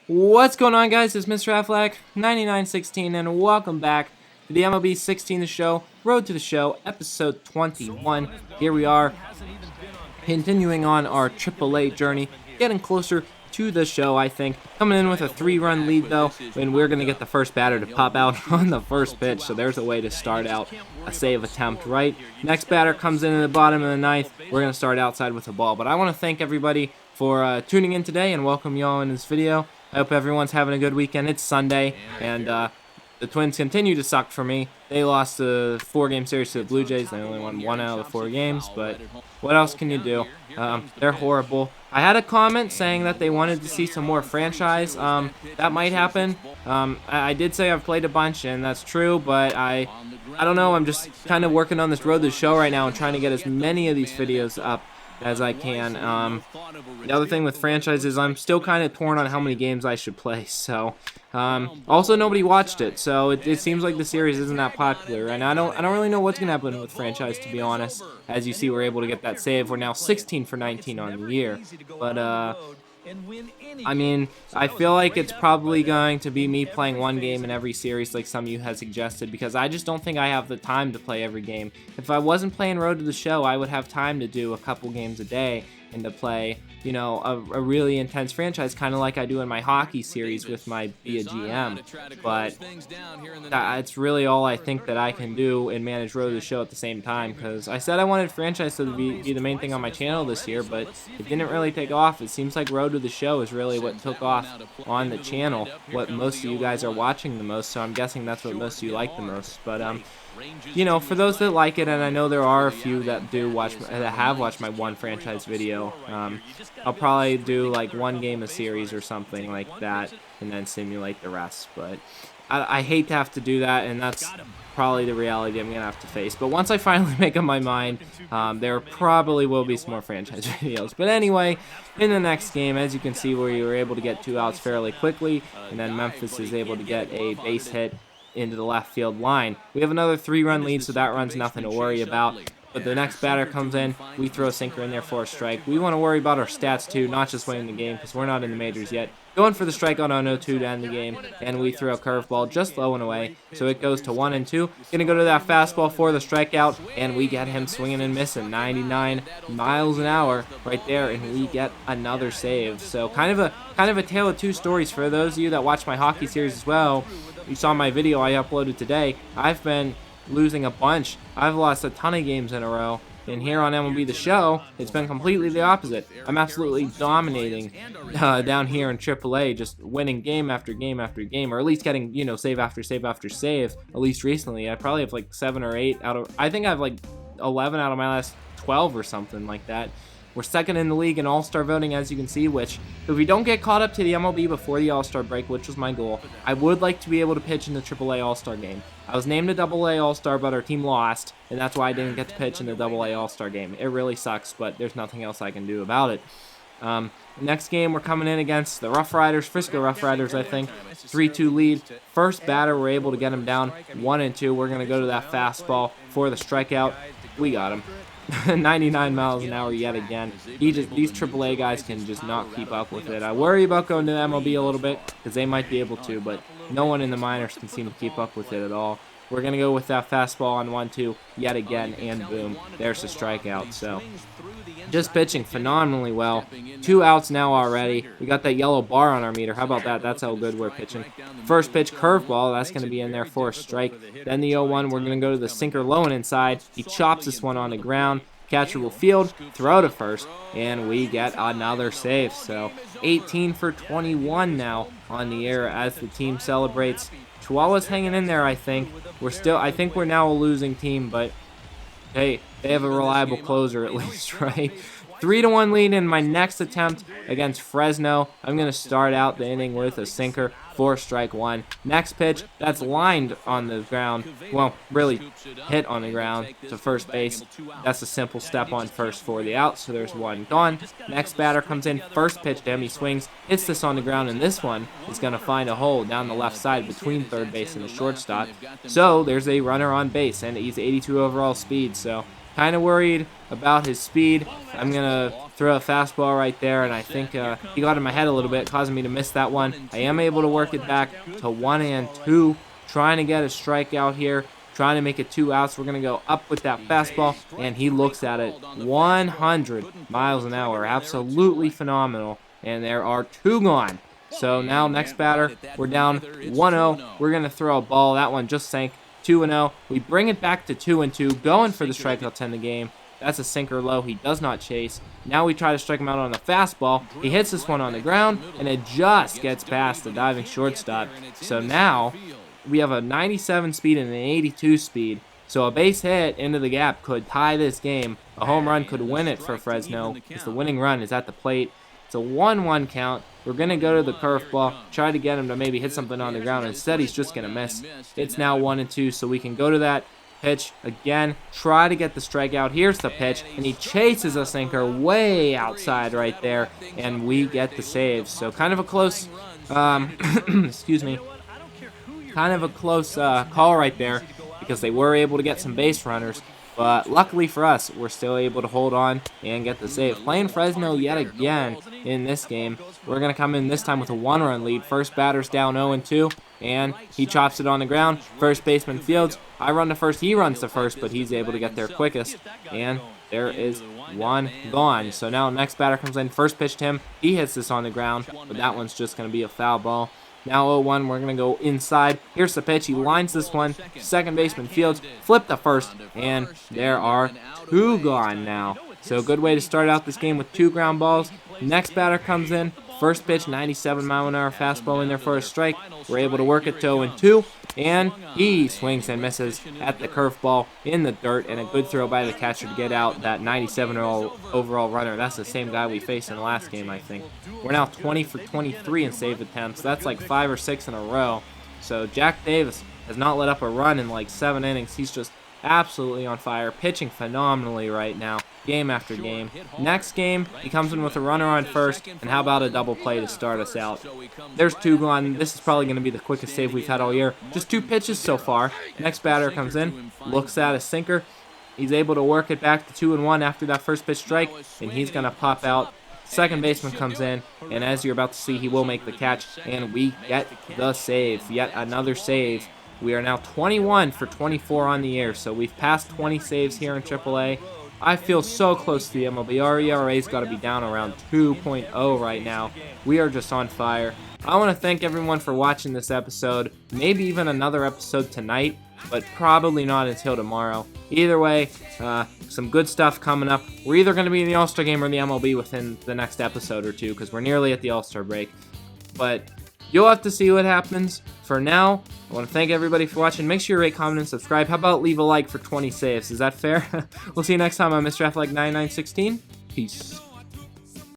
What's going on, guys? It's Mr. Affleck 9916 and welcome back to the MLB 16 The Show, Road to the Show, episode 21. Here we are, continuing on our AAA journey, getting closer to the show, I think. Coming in with a 3-run lead, though, and we're going to get the first batter to pop out on the first pitch, so there's a way to start out a save attempt, right? Next batter comes in the bottom of the ninth. We're going to start outside with the ball, but I want to thank everybody for tuning in today and welcome y'all in this video. I hope everyone's having a good weekend. It's Sunday, and the Twins continue to suck for me. They lost the 4-game series to the Blue Jays. They only won 1 out of the 4 games, but what else can you do? They're horrible. I had a comment saying that they wanted to see some more franchise. That might happen. I did say I've played a bunch, and that's true, but I don't know. I'm just kind of working on this road to the show right now and trying to get as many of these videos up as I can. The other thing with franchises, I'm still kind of torn on how many games I should play. So, also nobody watched it, so it seems like the series isn't that popular. And I don't really know what's gonna happen with franchise, to be honest. As you see, we're able to get that save. We're now 16 for 19 on the year, but I mean, I feel like it's probably going to be me playing one game in every series like some of you had suggested, because I just don't think I have the time to play every game. If I wasn't playing Road to the Show, I would have time to do a couple games a day and to play, you know, a really intense franchise, kind of like I do in my hockey series with my Be a GM. But that's really all I think that I can do and manage Road to the Show at the same time, because I said I wanted franchise to be the main thing on my channel this year, but it didn't really take off. It seems like Road to the Show is really what took off on the channel, what most of you guys are watching the most, so I'm guessing that's what most of you like the most. But you know, for those that like it, and I know there are a few that do watch, that have watched my one franchise video, I'll probably do like one game a series or something like that, and then simulate the rest. But I hate to have to do that, and that's probably the reality I'm gonna have to face. But once I finally make up my mind, there probably will be some more franchise videos. But anyway, in the next game, as you can see, where you were able to get 2 outs fairly quickly, and then Memphis is able to get a base hit into the left field line. We have another 3-run lead, so that run's nothing to worry about. But the next batter comes in, we throw a sinker in there for a strike. We want to worry about our stats too, not just winning the game, because we're not in the majors yet. Going for the strikeout on 0-2 to end the game, and we throw a curveball just low and away, so it goes to 1-2. Gonna go to that fastball for the strikeout, and we get him swinging and missing, 99 miles an hour right there, and we get another save. So kind of a tale of two stories for those of you that watch my hockey series as well. You saw my video I uploaded today. I've been losing a bunch. I've lost a ton of games in a row. And here on MLB The Show, it's been completely the opposite. I'm absolutely dominating down here in AAA, just winning game after game after game, or at least getting, you know, save after save after save, at least recently. I probably have like 7 or 8 out of, I think I have like 11 out of my last 12 or something like that. We're second in the league in All-Star voting, as you can see, which, if we don't get caught up to the MLB before the All-Star break, which was my goal, I would like to be able to pitch in the AAA All-Star game. I was named a AA All-Star, but our team lost, and that's why I didn't get to pitch in the AA All-Star game. It really sucks, but there's nothing else I can do about it. Next game, we're coming in against the Rough Riders, Frisco Rough Riders, I think. 3-2 lead. First batter, we're able to get him down 1-2. We're going to go to that fastball for the strikeout. We got him. 99 miles an hour yet again. These AAA guys can just not keep up with it. I worry about going to the MLB a little bit, because they might be able to, but no one in the minors can seem to keep up with it at all. We're going to go with that fastball on 1-2 yet again, and boom, there's the strikeout. So just pitching phenomenally well. 2 outs now already. We got that yellow bar on our meter. How about that? That's how good we're pitching. First pitch curveball, that's going to be in there for a strike. Then the 0-1, we're going to go to the sinker low and inside. He chops this one on the ground. Catcher will field, throw to first, and we get another save. So 18 for 21 now on the air as the team celebrates. Chihuahua's hanging in there, I think. I think we're now a losing team, but hey, they have a reliable closer at least, right? 3-1 lead in my next attempt against Fresno. I'm going to start out the inning with a sinker for strike 1. Next pitch, that's lined on the ground. Well, really hit on the ground to first base. That's a simple step on first for the out, so there's 1 gone. Next batter comes in, first pitch to him, he swings, hits this on the ground, and this one is going to find a hole down the left side between third base and the shortstop. So there's a runner on base, and he's 82 overall speed, so kind of worried about his speed. I'm going to throw a fastball right there, and I think he got in my head a little bit, causing me to miss that one. I am able to work it back to 1-2, trying to get a strikeout here, trying to make it 2 outs. We're going to go up with that fastball, and he looks at it 100 miles an hour. Absolutely phenomenal, and there are 2 gone. So now next batter, we're down 1-0. We're going to throw a ball. That one just sank. 2-0. We bring it back to 2-2, going for the strikeouts in the game. That's a sinker low. He does not chase. Now we try to strike him out on the fastball. He hits this one on the ground, and it just gets past the diving shortstop. So now we have a 97 speed and an 82 speed. So a base hit into the gap could tie this game. A home run could win it for Fresno, because the winning run is at the plate. It's a 1-1 count. We're going to go to the curveball, try to get him to maybe hit something on the ground. Instead, he's just going to miss. It's now 1-2, so we can go to that pitch again, try to get the strikeout. Here's the pitch, and he chases a sinker way outside right there, and we get the save. So kind of a close, excuse me, kind of a close call right there, because they were able to get some base runners. But luckily for us, we're still able to hold on and get the save. Playing Fresno yet again in this game. We're going to come in this time with a 1-run lead. First batter's down 0-2, and he chops it on the ground. First baseman fields. I run to first. He runs to first, but he's able to get there quickest. And there is 1 gone. So now next batter comes in. First pitch to him. He hits this on the ground, but that one's just going to be a foul ball. Now 0-1, we're going to go inside. Here's the pitch. He lines this one. Second baseman fields. Flip the first. And there are 2 gone now. So good way to start out this game with 2 ground balls. Next batter comes in. First pitch, 97-mile-an-hour fastball in there for a strike. We're able to work it to 0-2. And he swings and misses at the curveball in the dirt. And a good throw by the catcher to get out that 97 overall runner. That's the same guy we faced in the last game, I think. We're now 20 for 23 in save attempts. That's like 5 or 6 in a row. So Jack Davis has not let up a run in like 7 innings. He's just absolutely on fire, pitching phenomenally right now, game after game. Next game, he comes in with a runner on first, and how about a double play to start us out? There's 2 gone. This is probably going to be the quickest save we've had all year. Just 2 pitches so far. Next batter comes in, looks at a sinker. He's able to work it back to 2-1 after that first pitch strike, and he's going to pop out. Second baseman comes in, and as you're about to see, he will make the catch, and we get the save. Yet another save. We are now 21 for 24 on the year, so we've passed 20 saves here in AAA. I feel so close to the MLB. Our ERA's got to be down around 2.0 right now. We are just on fire. I want to thank everyone for watching this episode. Maybe even another episode tonight, but probably not until tomorrow. Either way, some good stuff coming up. We're either going to be in the All-Star game or the MLB within the next episode or 2, because we're nearly at the All-Star break. But you'll have to see what happens. For now, I want to thank everybody for watching. Make sure you rate, comment, and subscribe. How about leave a like for 20 saves? Is that fair? We'll see you next time on Mr. Athletic 9916. Peace.